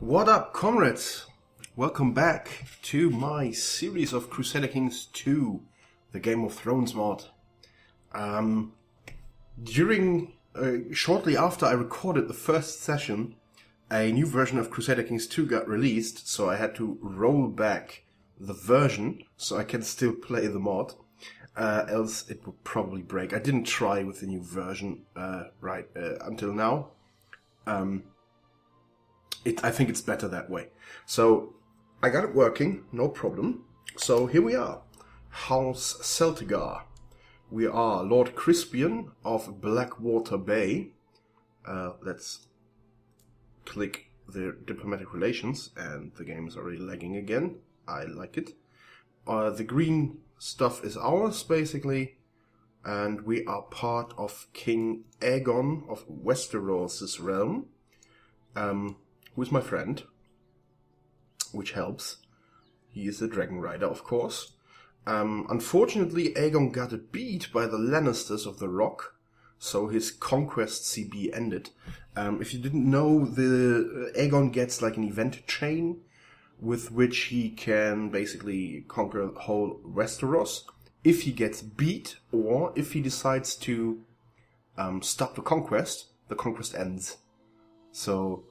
What up, comrades? Welcome back to my series of Crusader Kings 2, the Game of Thrones mod. Shortly after I recorded the first session, a new version of Crusader Kings 2 got released, so I had to roll back the version so I can still play the mod, else it would probably break. I didn't try with the new version until now. I think it's better that way. So I got it working, no problem. So here we are, House Celtigar. We are Lord Crispian of Blackwater Bay. Let's click the diplomatic relations, and the game is already lagging again. I like it. The green stuff is ours, basically, and we are part of King Aegon of Westeros' realm. Who is my friend, which helps. He is a dragon rider, of course. Unfortunately, Aegon got beat by the Lannisters of the Rock, so his conquest CB ended. If you didn't know, the Aegon gets like an event chain with which he can basically conquer the whole Westeros. If he gets beat, or if he decides to stop the conquest ends. So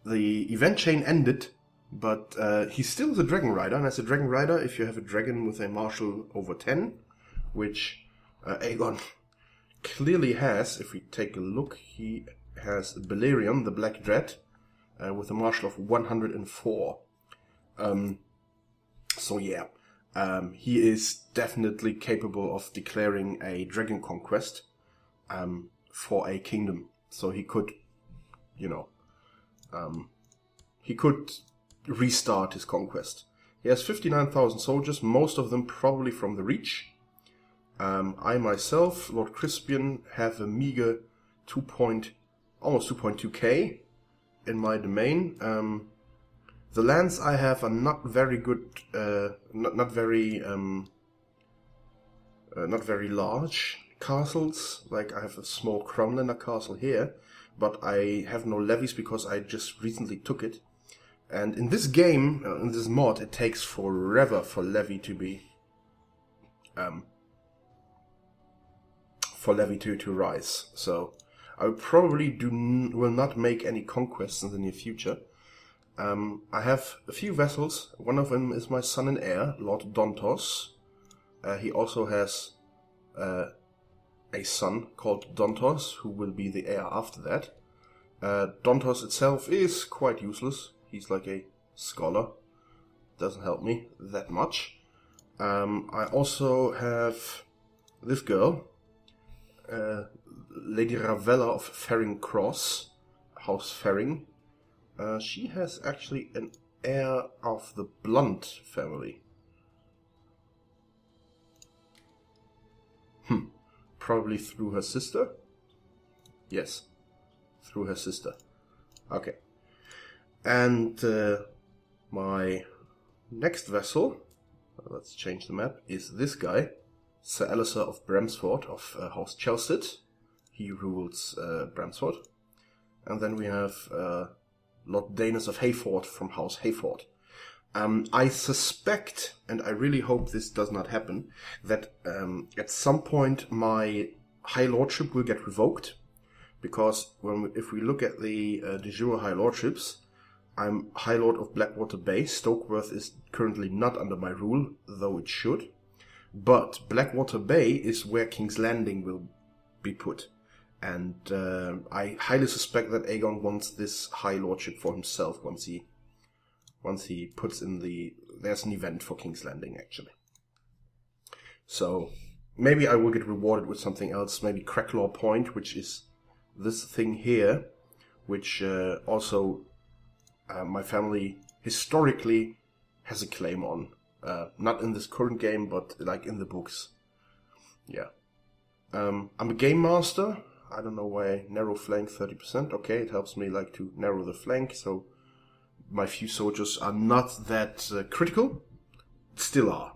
the event chain ended, but he still is a dragon rider, and as a dragon rider, if you have a dragon with a martial over 10, which Aegon clearly has, if we take a look, he has Balerion the Black Dread with a martial of 104. So yeah, he is definitely capable of declaring a dragon conquest for a kingdom. So he could, he could restart his conquest. He has 59,000 soldiers, most of them probably from the Reach. I myself, Lord Crispian, have a meager almost 2.2k in my domain. The lands I have are not very good, not very large castles. Like I have a small Cromlander castle here, but I have no levies because I just recently took it. And in this game, in this mod, it takes forever for levy to be to rise. So I probably will not make any conquests in the near future. I have a few vessels. One of them is my son and heir, Lord Dontos. He also has a son called Dontos, who will be the heir after that. Dontos itself is quite useless. He's like a scholar. Doesn't help me that much. I also have this girl, Lady Ravella of Ferring Cross, House Ferring. She has actually an heir of the Blunt family. Probably through her sister? Yes, through her sister. Okay. And my next vessel, let's change the map, is this guy, Sir Alistair of Bramsford of House Chelstead. He rules Bramsford. And then we have Lord Danis of Hayford from House Hayford. I suspect, and I really hope this does not happen, that at some point my High Lordship will get revoked, because if we look at the de jure High Lordships, I'm High Lord of Blackwater Bay. Stokeworth is currently not under my rule, though it should. But Blackwater Bay is where King's Landing will be put. And I highly suspect that Aegon wants this High Lordship for himself once he puts in there's an event for King's Landing, actually. So maybe I will get rewarded with something else, maybe Cracklaw Point, which is this thing here, which also my family historically has a claim on. Not in this current game, but like in the books. Yeah. I'm a game master. I don't know why narrow flank 30%. Okay, it helps me like to narrow the flank, so my few soldiers are not that critical. Still are.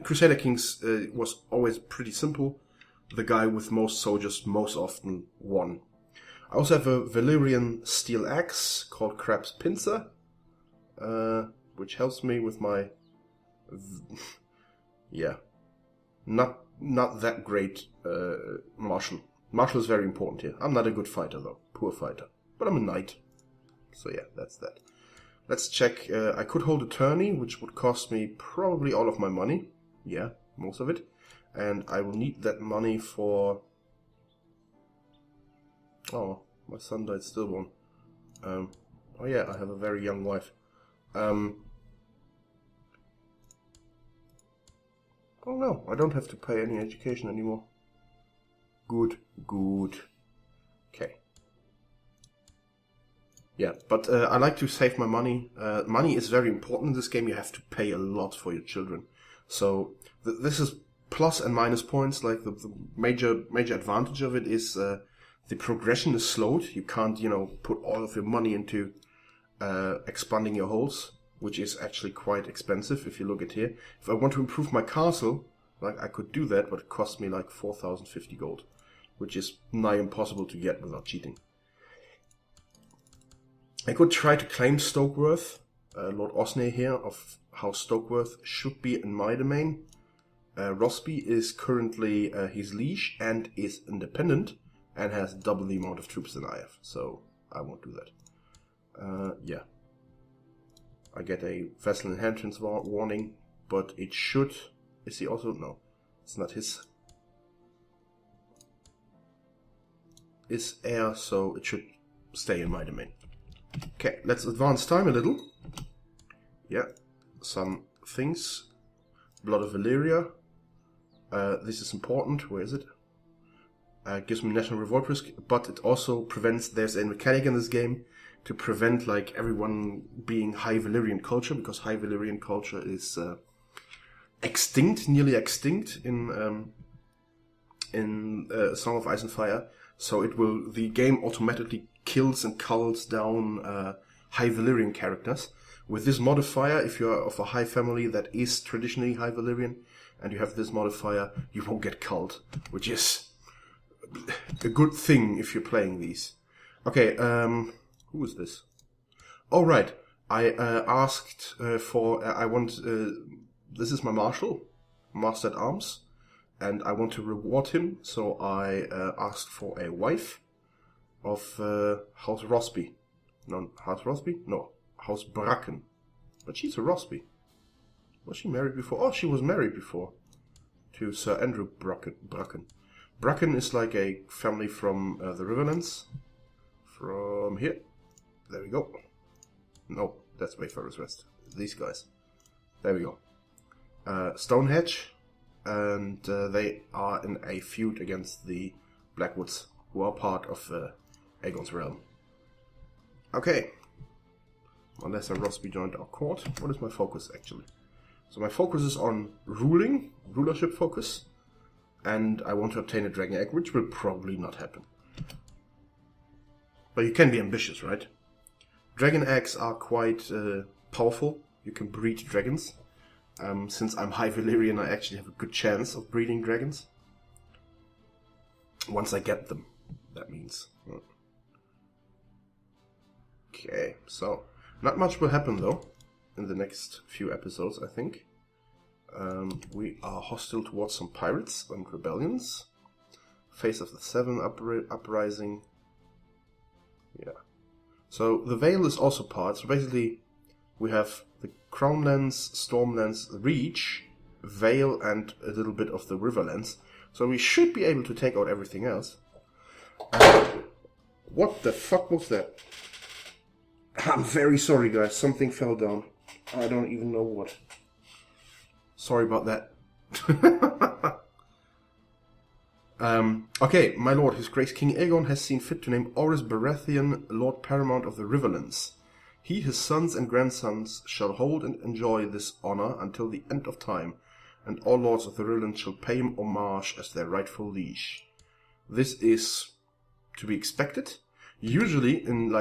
Crusader Kings was always pretty simple. The guy with most soldiers most often won. I also have a Valyrian steel axe called Crab's Pincer. which helps me with my... yeah. Not that great martial. Martial is very important here. I'm not a good fighter though. Poor fighter. But I'm a knight. So yeah, that's that. Let's check. I could hold a tourney, which would cost me probably all of my money. Yeah, most of it. And I will need that money for... Oh, my son died stillborn. Oh yeah, I have a very young wife. Oh no, I don't have to pay any education anymore. Good. Okay. Yeah, but I like to save my money. Money is very important in this game. You have to pay a lot for your children. So this is plus and minus points. Like the major advantage of it is the progression is slowed. You can't, put all of your money into expanding your halls, which is actually quite expensive if you look at here. If I want to improve my castle, like I could do that, but it costs me like 4,050 gold, which is nigh impossible to get without cheating. I could try to claim Stokeworth, Lord Osney here, of House Stokeworth should be in my domain. Rosby is currently his liege and is independent and has double the amount of troops than I have, so I won't do that. Yeah. I get a vessel inheritance warning, but it should... Is he also... No, it's not his. Is heir, so it should stay in my domain. Okay, let's advance time a little. Yeah, some things. Blood of Valyria. This is important. Where is it? Gives me national revolt risk, but it also prevents... There's a mechanic in this game to prevent like everyone being High Valyrian culture, because High Valyrian culture is extinct, nearly extinct in Song of Ice and Fire. So the game automatically kills and culls down High Valyrian characters. With this modifier, if you're of a high family that is traditionally High Valyrian, and you have this modifier, you won't get culled, which is a good thing if you're playing these. Okay, who is this? Oh, right. I asked for... I want... this is my marshal, Master at Arms, and I want to reward him, so I asked for a wife of House Rosby. No, House Rosby? No, House Bracken. But she's a Rosby. Was she married before? Oh, she was married before. To Sir Andrew Bracken. Bracken is like a family from the Riverlands. From here. There we go. No, that's Wayfarer's Rest. These guys. There we go. Stonehenge. And they are in a feud against the Blackwoods, who are part of Aegon's realm. Okay. Unless a Rosby joined our court. What is my focus, actually? So my focus is on rulership focus. And I want to obtain a dragon egg, which will probably not happen. But you can be ambitious, right? Dragon eggs are quite powerful. You can breed dragons. Since I'm High Valyrian, I actually have a good chance of breeding dragons. Once I get them, that means. Okay, so not much will happen though in the next few episodes, I think. We are hostile towards some pirates and rebellions. Face of the Seven uprising. Yeah. So the Vale is also part. So basically, we have the Crownlands, Stormlands, Reach, Vale, and a little bit of the Riverlands. So we should be able to take out everything else. What the fuck was that? I'm very sorry, guys. Something fell down. I don't even know what. Sorry about that. Okay, my lord, His Grace King Aegon has seen fit to name Orys Baratheon Lord Paramount of the Riverlands. He, his sons and grandsons shall hold and enjoy this honor until the end of time, and all lords of the Riverlands shall pay him homage as their rightful liege. This is to be expected. Usually in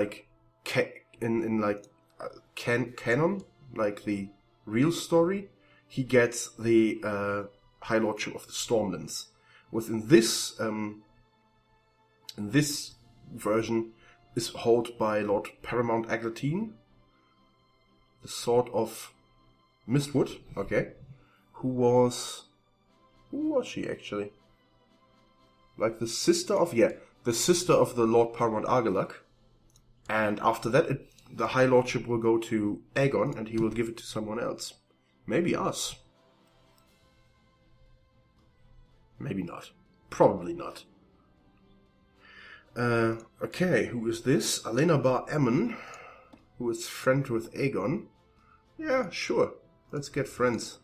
canon, like the real story, he gets the High Lordship of the Stormlands. Within this, in this version, is held by Lord Paramount Aglatine. the Sword of Mistwood, okay. Who was she actually? Like the sister of, the sister of the Lord Paramount Argilac. And after that, the High Lordship will go to Aegon, and he will give it to someone else. Maybe us. Maybe not. Probably not. Okay, who is this? Alena Bar Emmon, who is friend with Aegon. Yeah, sure. Let's get friends.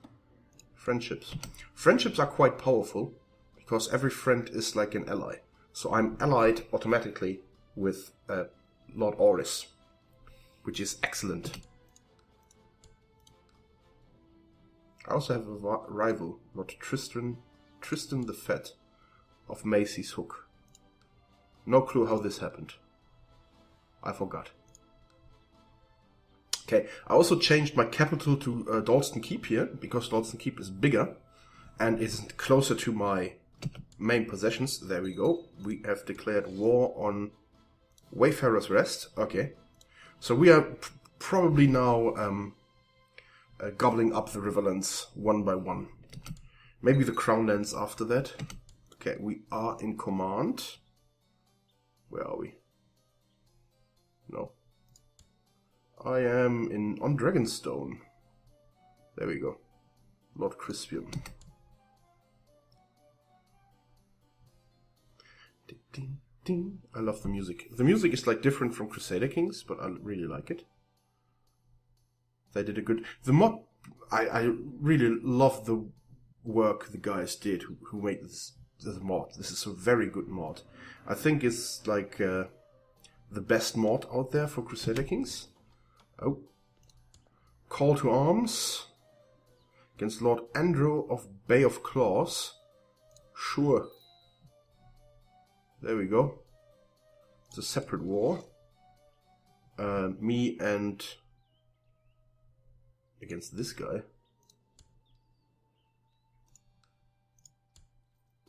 Friendships. Friendships are quite powerful, because every friend is like an ally. So I'm allied automatically with Lord Oris, which is excellent. I also have a rival, Lord Tristan the Fat of Macy's Hook. No clue how this happened. I forgot. Okay, I also changed my capital to Dalston Keep here, because Dalston Keep is bigger and is closer to my main possessions. There we go. We have declared war on Wayfarer's Rest. Okay. So we are probably now gobbling up the Riverlands one by one. Maybe the Crownlands after that. Okay, we are in command. Where are we? No. I am on Dragonstone. There we go. Lord Crispian. Ding, ding, ding. I love the music. The music is like different from Crusader Kings, but I really like it. They did a good... The mod... I really love the work the guys did who made this mod. This is a very good mod. I think it's like the best mod out there for Crusader Kings. Oh. Call to arms against Lord Andrew of Bay of Claws. Sure. There we go. It's a separate war. Me and... against this guy.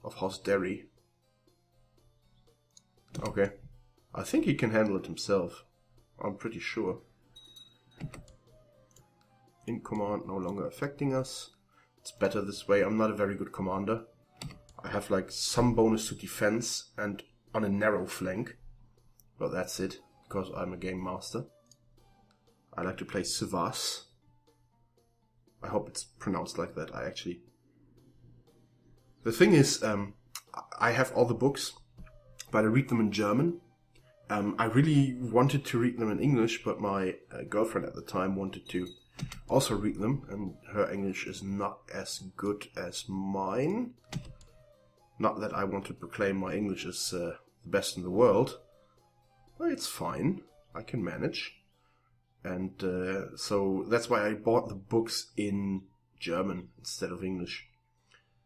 Of House Derry. Okay. I think he can handle it himself. I'm pretty sure. In command no longer affecting us. It's better this way. I'm not a very good commander. I have like some bonus to defense and on a narrow flank. But that's it, because I'm a game master. I like to play Sivas. I hope it's pronounced like that. The thing is, I have all the books, but I read them in German. I really wanted to read them in English, but my girlfriend at the time wanted to also read them, and her English is not as good as mine. Not that I want to proclaim my English as the best in the world, but it's fine. I can manage. And so that's why I bought the books in German instead of English.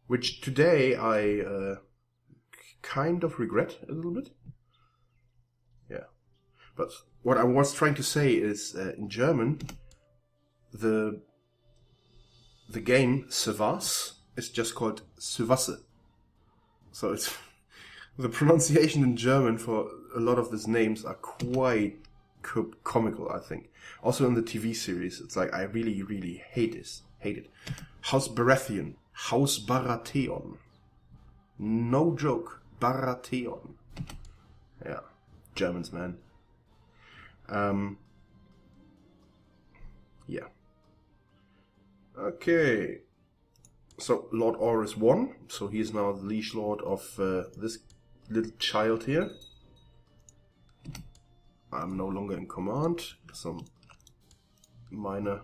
Which today I kind of regret a little bit. Yeah. But what I was trying to say is in German, the game Sivas is just called Sivasse. So it's the pronunciation in German for a lot of these names are quite comical, I think. Also in the TV series, it's like I really, really hate it. House Baratheon. House Baratheon. No joke. Baratheon. Yeah. Germans, man. Yeah. Okay. So, Lord Oris won. So, he is now the liege lord of this little child here. I'm no longer in command. Some minor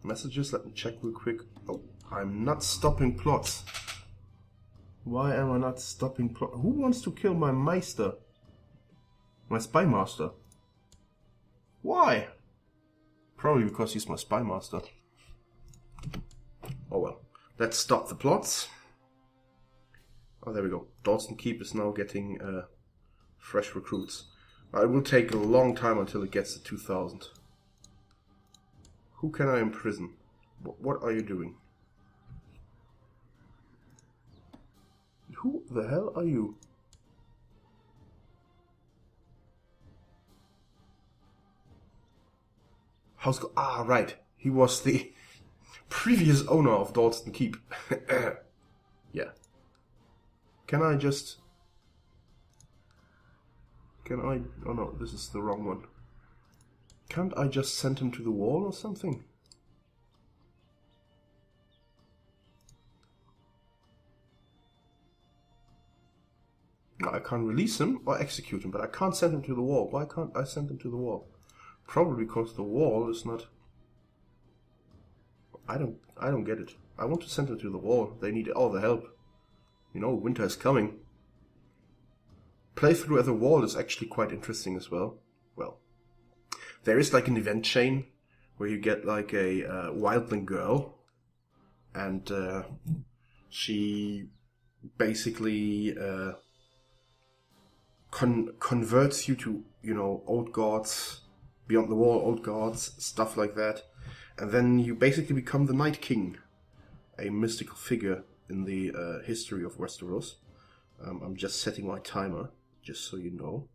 messages. Let me check real quick. Oh, I'm not stopping plots. Why am I not stopping plots? Who wants to kill my Meister? My Spy Master? Why? Probably because he's my Spy Master. Oh well. Let's stop the plots. Oh, there we go. Dalston Keep is now getting fresh recruits. It will take a long time until it gets to 2000. Who can I imprison? What are you doing? Who the hell are you? House... Ah, right. He was the previous owner of Dalston Keep. Yeah. Can I just... Can I... Oh no, this is the wrong one. Can't I just send him to the wall or something? No, I can't release him or execute him, but I can't send him to the wall. Why can't I send him to the wall? Probably because the wall is not... I don't get it. I want to send him to the wall. They need all the help. You know, winter is coming. Playthrough at the wall is actually quite interesting as well. Well, there is like an event chain where you get like a wildling girl, and she basically converts you to, you know, old gods, beyond the wall old gods, stuff like that. And then you basically become the Night King, a mystical figure in the history of Westeros. I'm just setting my timer, just so you know.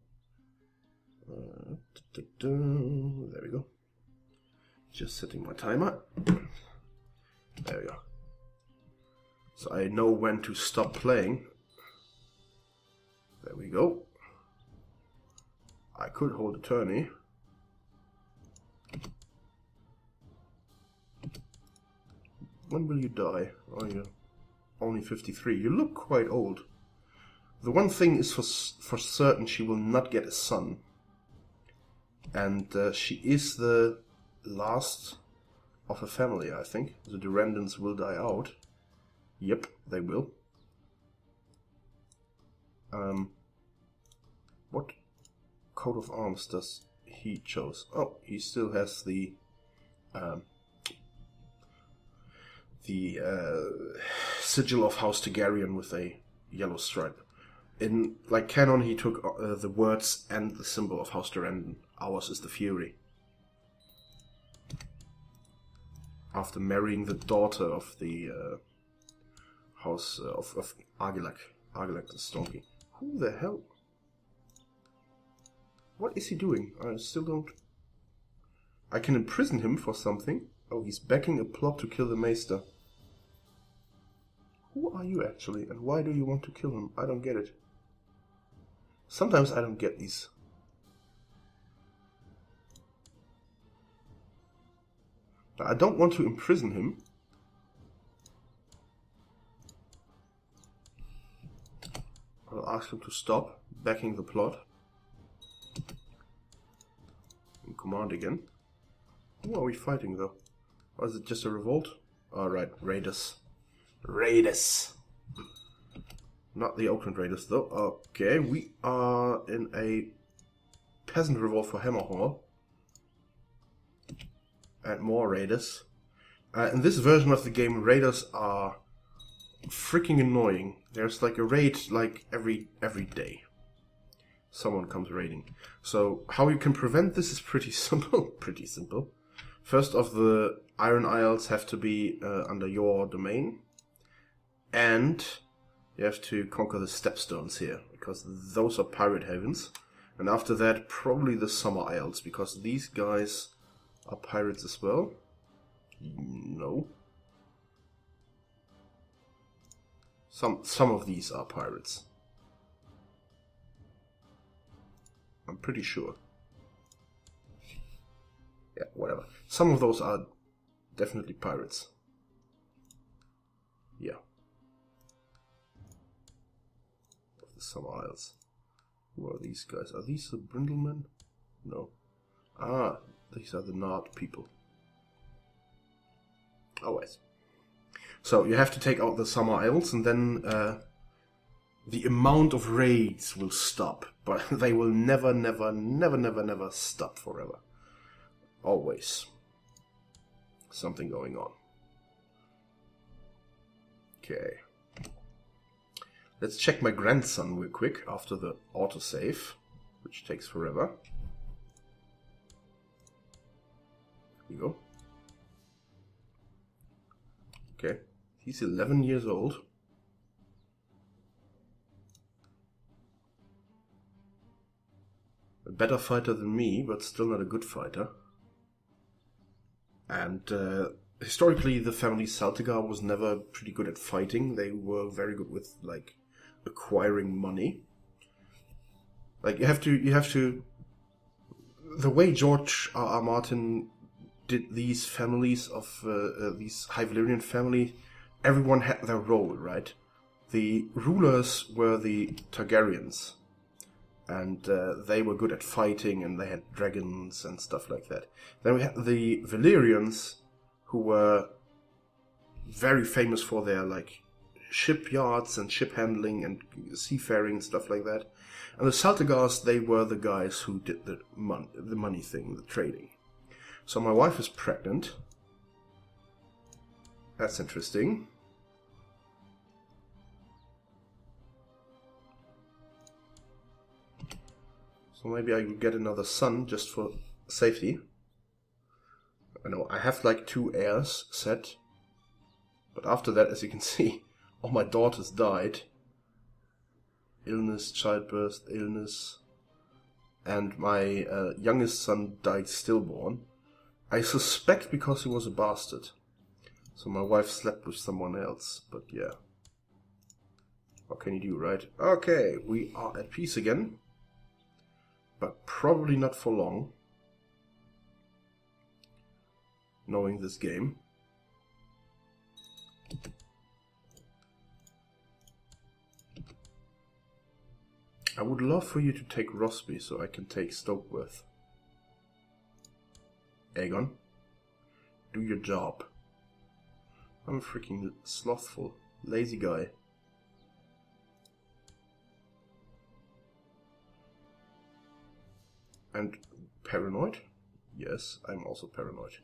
There we go. Just setting my timer. There we go. So I know when to stop playing. There we go. I could hold a tourney. When will you die? Oh, you're only 53. You look quite old. The one thing is for certain, she will not get a son. And she is the last of a family, I think. The Durandons will die out. Yep, they will. What coat of arms does he chose? Oh, he still has the sigil of House Targaryen with a yellow stripe. In like canon, he took the words and the symbol of House Durandon. Ours is the Fury. After marrying the daughter of the house of Argilac the Stonky. Who the hell? What is he doing? I still don't... I can imprison him for something. Oh, he's backing a plot to kill the Maester. Who are you actually, and why do you want to kill him? I don't get it. Sometimes I don't get these. I don't want to imprison him. I'll ask him to stop backing the plot. And command again. Who are we fighting though? Or is it just a revolt? Alright, Raiders. Raiders! Not the Oakland Raiders though. Okay, we are in a peasant revolt for Hammerhall. And more Raiders. In this version of the game, Raiders are freaking annoying. There's like a raid like every day. Someone comes raiding. So how you can prevent this is pretty simple. Pretty simple. First off, the Iron Isles have to be under your domain. And you have to conquer the Stepstones here, because those are pirate havens. And after that, probably the Summer Isles, because these guys are pirates as well. No. Some of these are pirates. I'm pretty sure. Yeah, whatever. Some of those are definitely pirates. Yeah. Of the Summer Isles. Who are these guys? Are these the Brindlemen? No. Ah, these are the Nard people. Always. So you have to take out the Summer Isles, and then the amount of raids will stop. But they will never stop forever. Always. Something going on. Okay. Let's check my grandson real quick after the autosave, which takes forever. Here we go. Okay. He's 11 years old. A better fighter than me, but still not a good fighter. And historically, the family Celtigar was never pretty good at fighting. They were very good with, like, acquiring money. Like, you have to... The way George R.R. Martin did these families of these High Valyrian family, everyone had their role, right? The rulers were the Targaryens, and they were good at fighting, and they had dragons and stuff like that. Then we had the Valyrians, who were very famous for their, like, shipyards and ship handling and seafaring and stuff like that. And the Celtigars, they were the guys who did the money thing, the trading. So my wife is pregnant. That's interesting. So maybe I will get another son just for safety. I know, I have like 2 heirs set. But after that, as you can see, all my daughters died. Illness, childbirth, illness. And my youngest son died stillborn. I suspect because he was a bastard. So my wife slept with someone else, but yeah. What can you do, right? Okay, we are at peace again. But probably not for long. Knowing this game. I would love for you to take Rosby so I can take Stokeworth. Aegon, do your job. I'm a freaking slothful, lazy guy. And paranoid? Yes, I'm also paranoid.